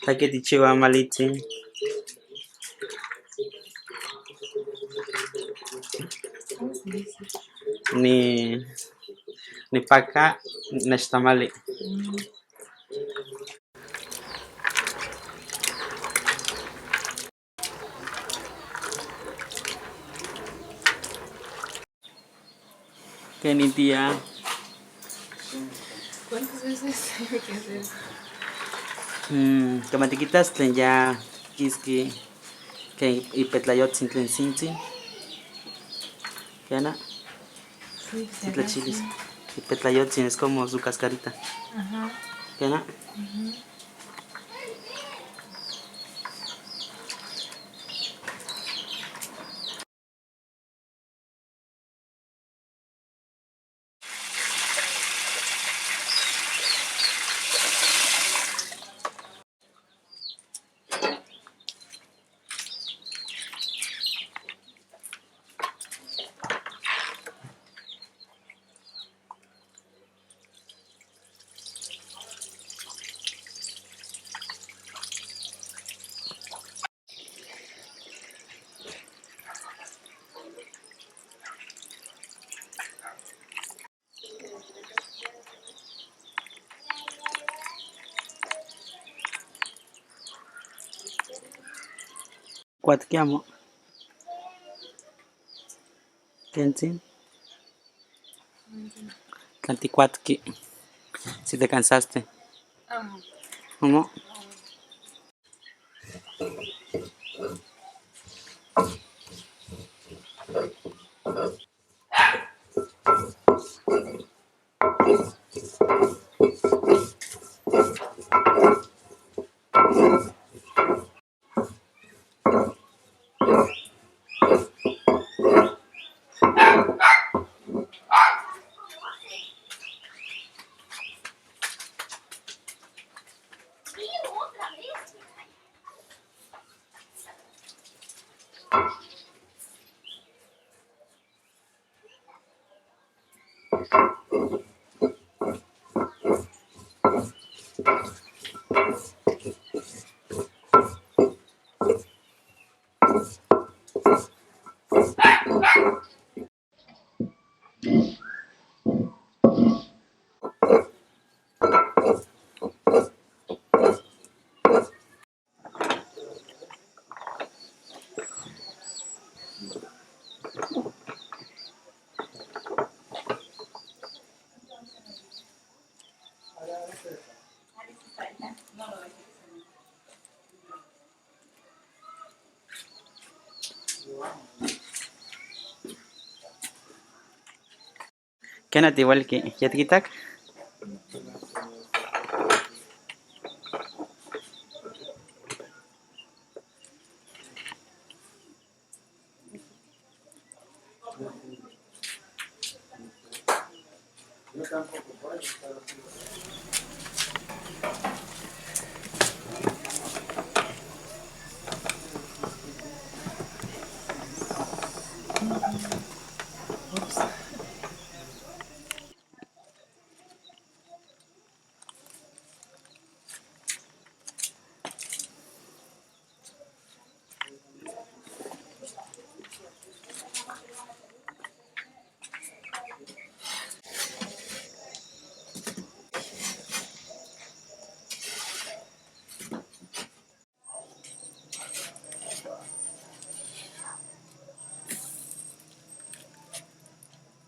Taketichiwa malitzi. Ni ni paka nashtamali. ¿Qué ni tía? ¿Cuántas veces hay que hacer? Kamatikitas tlen ya kiski que ipetlayotzin tlen sintzi. ¿Qué ana? Sí, se Titlachilis. Ipetlayotzin es como su cascarita. Ajá. ¿Qué ana? Cuatquiamo. Kentzin. Tlanticuatqui. Si te cansaste. ¿Cómo? ¿Qué ana igual que yatkitak?